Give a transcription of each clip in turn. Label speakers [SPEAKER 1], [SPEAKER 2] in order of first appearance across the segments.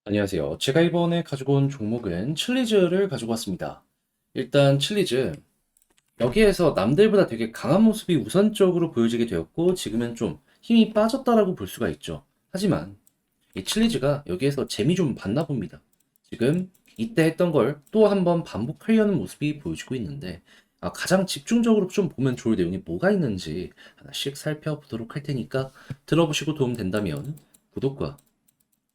[SPEAKER 1] 안녕하세요. 제가 이번에 가지고 온 종목은 칠리즈를 가지고 왔습니다. 일단 칠리즈, 여기에서 남들보다 되게 강한 모습이 우선적으로 보여지게 되었고, 지금은 좀 힘이 빠졌다라고 볼 수가 있죠. 하지만 이 칠리즈가 여기에서 재미 좀 봤나 봅니다. 지금 이때 했던 걸 또 한번 반복하려는 모습이 보여지고 있는데, 가장 집중적으로 좀 보면 좋을 내용이 뭐가 있는지 하나씩 살펴보도록 할 테니까 들어보시고 도움 된다면 구독과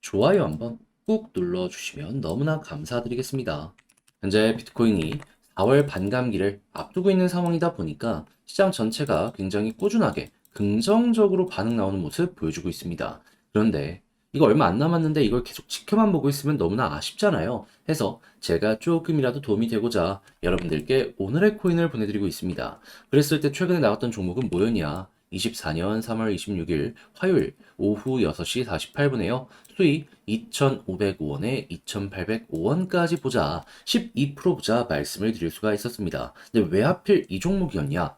[SPEAKER 1] 좋아요 한번 꾹 눌러주시면 너무나 감사드리겠습니다. 현재 비트코인이 4월 반감기를 앞두고 있는 상황이다 보니까 시장 전체가 굉장히 꾸준하게 긍정적으로 반응 나오는 모습 보여주고 있습니다. 그런데 이거 얼마 안 남았는데 이걸 계속 지켜만 보고 있으면 너무나 아쉽잖아요. 해서 제가 조금이라도 도움이 되고자 여러분들께 오늘의 코인을 보내드리고 있습니다. 그랬을 때 최근에 나왔던 종목은 뭐였냐? 24년 3월 26일 화요일 오후 6시 48분에요. 수익 2,505원에 2,805원까지 보자. 12% 보자 말씀을 드릴 수가 있었습니다. 근데 왜 하필 이 종목이었냐?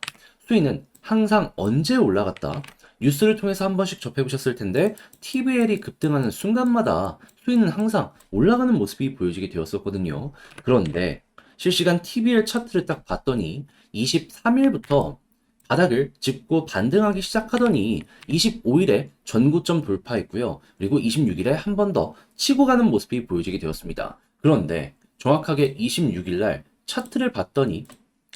[SPEAKER 1] 수익은 항상 언제 올라갔다? 뉴스를 통해서 한 번씩 접해보셨을 텐데 TVL이 급등하는 순간마다 수익은 항상 올라가는 모습이 보여지게 되었었거든요. 그런데 실시간 TVL 차트를 딱 봤더니 23일부터 바닥을 짚고 반등하기 시작하더니 25일에 전고점 돌파했고요. 그리고 26일에 한 번 더 치고 가는 모습이 보여지게 되었습니다. 그런데 정확하게 26일 날 차트를 봤더니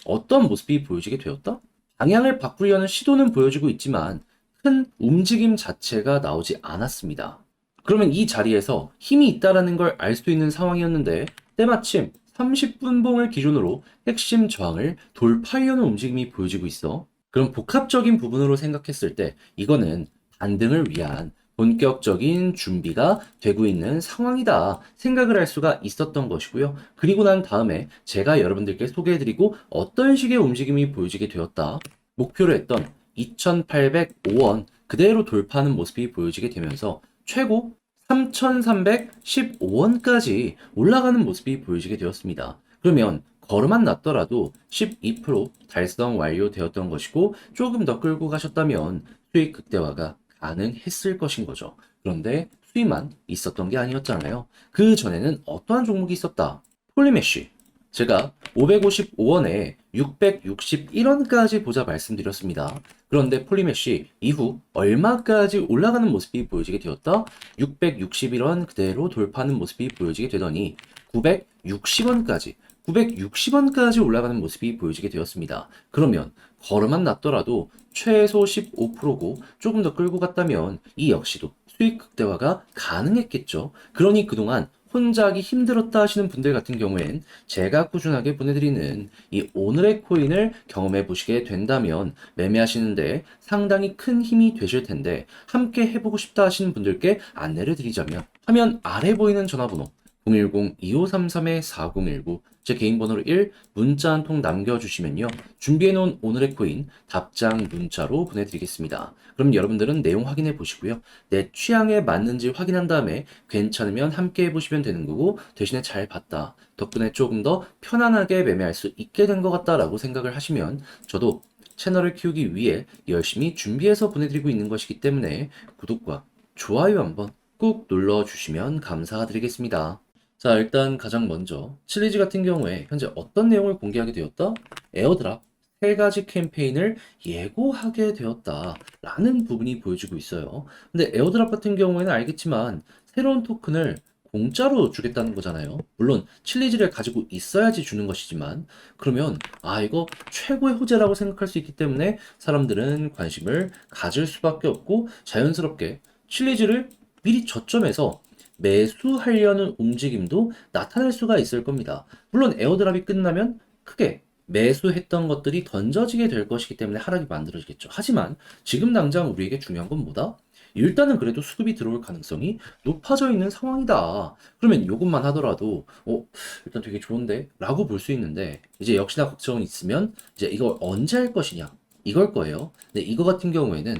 [SPEAKER 1] 어떤 모습이 보여지게 되었다? 방향을 바꾸려는 시도는 보여지고 있지만 큰 움직임 자체가 나오지 않았습니다. 그러면 이 자리에서 힘이 있다라는 걸 알 수 있는 상황이었는데 때마침 30분봉을 기준으로 핵심 저항을 돌파하려는 움직임이 보여지고 있어. 그럼 복합적인 부분으로 생각했을 때 이거는 반등을 위한 본격적인 준비가 되고 있는 상황이다 생각을 할 수가 있었던 것이고요. 그리고 난 다음에 제가 여러분들께 소개해드리고 어떤 식의 움직임이 보여지게 되었다. 목표로 했던 2,805원 그대로 돌파하는 모습이 보여지게 되면서 최고 3,315원까지 올라가는 모습이 보여지게 되었습니다. 그러면 걸음만 났더라도 12% 달성 완료되었던 것이고 조금 더 끌고 가셨다면 수익 극대화가 가능했을 것인 거죠. 그런데 수익만 있었던 게 아니었잖아요. 그 전에는 어떠한 종목이 있었다? 폴리메쉬. 제가 555원에 661원까지 보자 말씀드렸습니다. 그런데 폴리메쉬 이후 얼마까지 올라가는 모습이 보여지게 되었다? 661원 그대로 돌파하는 모습이 보여지게 되더니 960원까지 960원까지 올라가는 모습이 보여지게 되었습니다. 그러면 걸음만 났더라도 최소 15%고 조금 더 끌고 갔다면 이 역시도 수익 극대화가 가능했겠죠. 그러니 그동안 혼자 하기 힘들었다 하시는 분들 같은 경우엔 제가 꾸준하게 보내드리는 이 오늘의 코인을 경험해 보시게 된다면 매매하시는데 상당히 큰 힘이 되실 텐데 함께 해보고 싶다 하시는 분들께 안내를 드리자면 화면 아래 보이는 전화번호 010-2533-4019 제 개인 번호로 1 문자 한 통 남겨주시면요. 준비해놓은 오늘의 코인 답장 문자로 보내드리겠습니다. 그럼 여러분들은 내용 확인해 보시고요. 내 취향에 맞는지 확인한 다음에 괜찮으면 함께 해보시면 되는 거고 대신에 잘 봤다. 덕분에 조금 더 편안하게 매매할 수 있게 된 것 같다라고 생각을 하시면 저도 채널을 키우기 위해 열심히 준비해서 보내드리고 있는 것이기 때문에 구독과 좋아요 한번 꾹 눌러주시면 감사드리겠습니다. 자, 일단 가장 먼저 칠리지 같은 경우에 현재 어떤 내용을 공개하게 되었다? 에어드랍 3가지 캠페인을 예고하게 되었다라는 부분이 보여지고 있어요. 근데 에어드랍 같은 경우에는 알겠지만 새로운 토큰을 공짜로 주겠다는 거잖아요. 물론 칠리지를 가지고 있어야지 주는 것이지만 그러면 이거 최고의 호재라고 생각할 수 있기 때문에 사람들은 관심을 가질 수밖에 없고 자연스럽게 칠리지를 미리 저점에서 매수하려는 움직임도 나타날 수가 있을 겁니다. 물론 에어드랍이 끝나면 크게 매수했던 것들이 던져지게 될 것이기 때문에 하락이 만들어지겠죠. 하지만 지금 당장 우리에게 중요한 건 뭐다? 일단은 그래도 수급이 들어올 가능성이 높아져 있는 상황이다. 그러면 이것만 하더라도 일단 되게 좋은데? 라고 볼 수 있는데 이제 역시나 걱정이 있으면 이제 이걸 언제 할 것이냐? 이걸 거예요. 근데 이거 같은 경우에는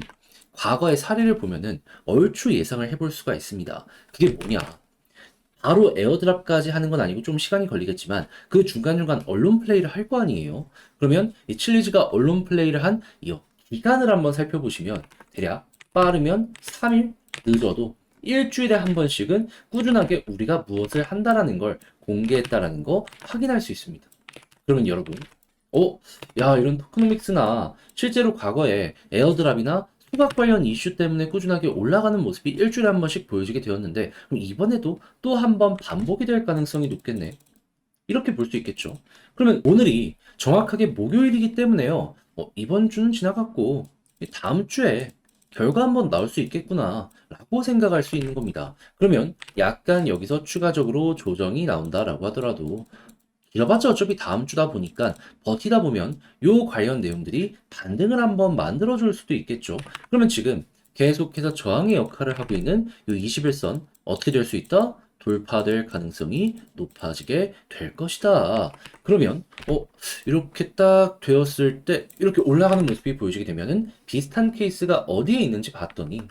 [SPEAKER 1] 과거의 사례를 보면은 얼추 예상을 해볼 수가 있습니다. 그게 뭐냐? 바로 에어드랍까지 하는 건 아니고 좀 시간이 걸리겠지만 그 중간중간 언론 플레이를 할 거 아니에요. 그러면 이 칠리즈가 언론 플레이를 한 이 기간을 한번 살펴보시면 대략 빠르면 3일, 늦어도 일주일에 한 번씩은 꾸준하게 우리가 무엇을 한다라는 걸 공개했다라는 거 확인할 수 있습니다. 그러면 여러분, 야, 이런 토크노믹스나 실제로 과거에 에어드랍이나 수박 관련 이슈 때문에 꾸준하게 올라가는 모습이 일주일에 한 번씩 보여지게 되었는데, 그럼 이번에도 또 한 번 반복이 될 가능성이 높겠네. 이렇게 볼 수 있겠죠. 그러면 오늘이 정확하게 목요일이기 때문에요. 이번 주는 지나갔고, 다음 주에 결과 한번 나올 수 있겠구나, 라고 생각할 수 있는 겁니다. 그러면 약간 여기서 추가적으로 조정이 나온다라고 하더라도, 길어봤자 어차피 다음 주다 보니까 버티다 보면 요 관련 내용들이 반등을 한번 만들어줄 수도 있겠죠. 그러면 지금 계속해서 저항의 역할을 하고 있는 요 21선 어떻게 될 수 있다? 돌파될 가능성이 높아지게 될 것이다. 그러면 이렇게 딱 되었을 때 이렇게 올라가는 모습이 보여지게 되면은 비슷한 케이스가 어디에 있는지 봤더니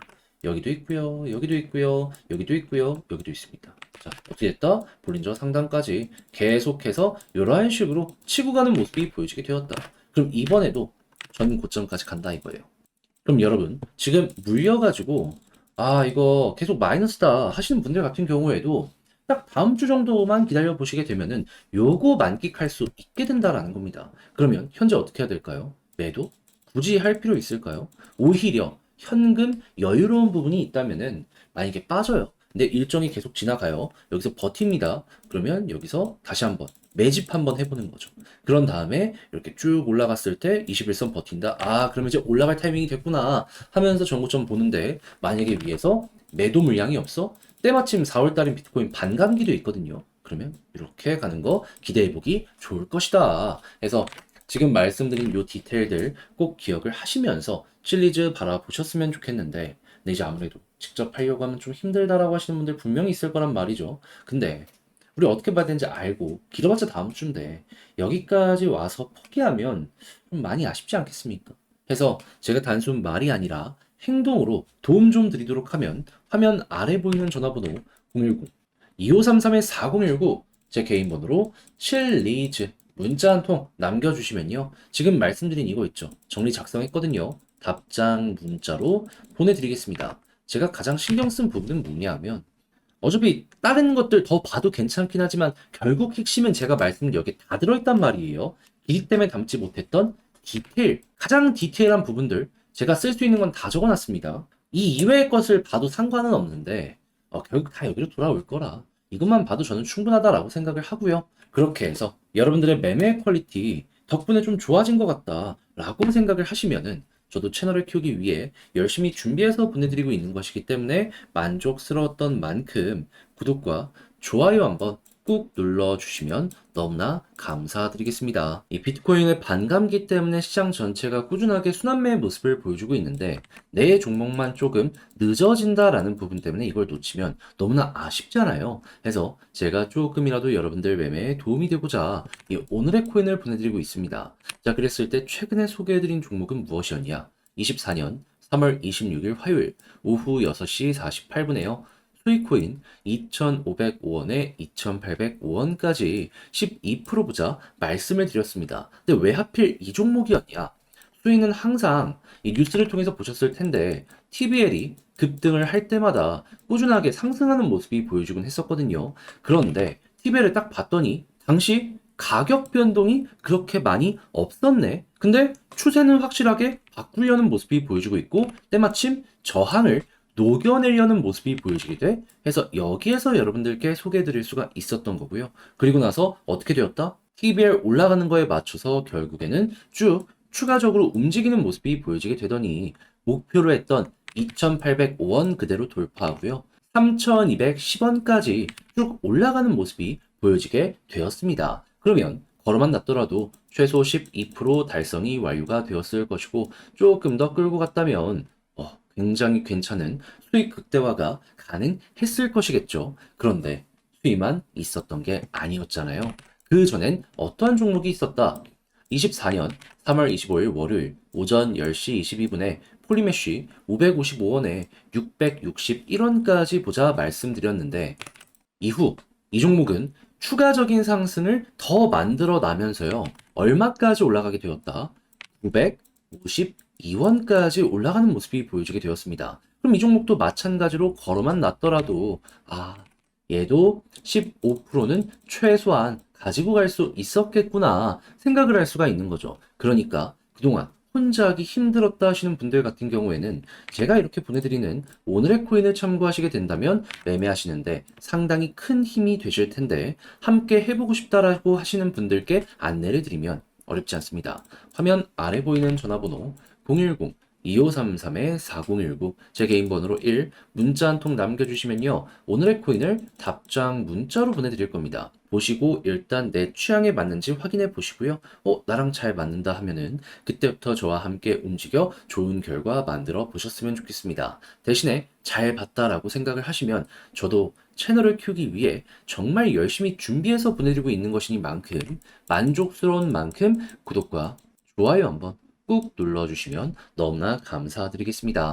[SPEAKER 1] 여기도 있고요, 여기도 있고요, 여기도 있고요, 여기도 있습니다. 자, 어떻게 됐다? 볼린저 상단까지 계속해서 이러한 식으로 치고 가는 모습이 보여지게 되었다. 그럼 이번에도 전 고점까지 간다 이거예요. 그럼 여러분, 지금 물려가지고 이거 계속 마이너스다 하시는 분들 같은 경우에도 딱 다음 주 정도만 기다려 보시게 되면은 요거 만끽할 수 있게 된다라는 겁니다. 그러면 현재 어떻게 해야 될까요? 매도? 굳이 할 필요 있을까요? 오히려 현금 여유로운 부분이 있다면은 만약에 빠져요. 근데 일정이 계속 지나가요. 여기서 버팁니다. 그러면 여기서 다시 한번 매집 한번 해보는 거죠. 그런 다음에 이렇게 쭉 올라갔을 때 21선 버틴다. 그러면 이제 올라갈 타이밍이 됐구나 하면서 전고점 보는데, 만약에 위에서 매도 물량이 없어? 때마침 4월달인 비트코인 반감기도 있거든요. 그러면 이렇게 가는 거 기대해보기 좋을 것이다. 그래서 지금 말씀드린 요 디테일들 꼭 기억을 하시면서 칠리즈 바라보셨으면 좋겠는데, 근데 이제 아무래도 직접 하려고 하면 좀 힘들다라고 하시는 분들 분명히 있을 거란 말이죠. 근데 우리 어떻게 봐야 되는지 알고 길어봤자 다음 주인데 여기까지 와서 포기하면 좀 많이 아쉽지 않겠습니까? 그래서 제가 단순 말이 아니라 행동으로 도움 좀 드리도록 하면, 화면 아래 보이는 전화번호 010-2533-4019 제 개인 번호로 칠리즈 문자 한 통 남겨주시면요, 지금 말씀드린 이거 있죠, 정리 작성했거든요, 답장 문자로 보내드리겠습니다. 제가 가장 신경 쓴 부분은 뭐냐 하면, 어차피 다른 것들 더 봐도 괜찮긴 하지만 결국 핵심은 제가 말씀드린 여기에 다 들어있단 말이에요. 이 때문에 담지 못했던 디테일, 가장 디테일한 부분들 제가 쓸 수 있는 건 다 적어놨습니다. 이 이외의 것을 봐도 상관은 없는데 결국 다 여기로 돌아올 거라 이것만 봐도 저는 충분하다라고 생각을 하고요. 그렇게 해서 여러분들의 매매 퀄리티 덕분에 좀 좋아진 것 같다라고 생각을 하시면은, 저도 채널을 키우기 위해 열심히 준비해서 보내드리고 있는 것이기 때문에 만족스러웠던 만큼 구독과 좋아요 한번 꾹 눌러주시면 너무나 감사드리겠습니다. 이 비트코인의 반감기 때문에 시장 전체가 꾸준하게 순환매의 모습을 보여주고 있는데, 내 종목만 조금 늦어진다라는 부분 때문에 이걸 놓치면 너무나 아쉽잖아요. 그래서 제가 조금이라도 여러분들 매매에 도움이 되고자 이 오늘의 코인을 보내드리고 있습니다. 자, 그랬을 때 최근에 소개해드린 종목은 무엇이었냐? 24년 3월 26일 화요일 오후 6시 48분에요. 수익코인 2,505원에 2,805원까지 12% 보자 말씀을 드렸습니다. 근데 왜 하필 이 종목이었냐? 수익은 항상 이 뉴스를 통해서 보셨을 텐데 TBL이 급등을 할 때마다 꾸준하게 상승하는 모습이 보여주곤 했었거든요. 그런데 TBL을 딱 봤더니 당시 가격 변동이 그렇게 많이 없었네. 근데 추세는 확실하게 바꾸려는 모습이 보여주고 있고, 때마침 저항을 녹여내려는 모습이 보여지게 돼. 해서 여기에서 여러분들께 소개해드릴 수가 있었던 거고요. 그리고 나서 어떻게 되었다? TBL 올라가는 거에 맞춰서 결국에는 쭉 추가적으로 움직이는 모습이 보여지게 되더니, 목표로 했던 2,805원 그대로 돌파하고요, 3,210원까지 쭉 올라가는 모습이 보여지게 되었습니다. 그러면 걸어만 놨더라도 최소 12% 달성이 완료가 되었을 것이고, 조금 더 끌고 갔다면 굉장히 괜찮은 수익 극대화가 가능했을 것이겠죠. 그런데 수익만 있었던 게 아니었잖아요. 그 전엔 어떠한 종목이 있었다? 24년 3월 25일 월요일 오전 10시 22분에 폴리메쉬 555원에 661원까지 보자 말씀드렸는데, 이후 이 종목은 추가적인 상승을 더 만들어 나면서요, 얼마까지 올라가게 되었다? 952원까지 올라가는 모습이 보여지게 되었습니다. 그럼 이 종목도 마찬가지로 걸어만 놨더라도 얘도 15%는 최소한 가지고 갈 수 있었겠구나 생각을 할 수가 있는 거죠. 그러니까 그동안 혼자 하기 힘들었다 하시는 분들 같은 경우에는 제가 이렇게 보내드리는 오늘의 코인을 참고하시게 된다면 매매하시는데 상당히 큰 힘이 되실 텐데, 함께 해보고 싶다라고 하시는 분들께 안내를 드리면 어렵지 않습니다. 화면 아래 보이는 전화번호 010-2533-4019, 제 개인 번호로 1, 문자 한 통 남겨주시면요, 오늘의 코인을 답장 문자로 보내드릴 겁니다. 보시고 일단 내 취향에 맞는지 확인해 보시고요. 나랑 잘 맞는다 하면은 그때부터 저와 함께 움직여 좋은 결과 만들어 보셨으면 좋겠습니다. 대신에 잘 봤다라고 생각을 하시면 저도 채널을 키우기 위해 정말 열심히 준비해서 보내드리고 있는 것이니만큼, 만족스러운 만큼 구독과 좋아요 한번 꾹 눌러주시면 너무나 감사드리겠습니다.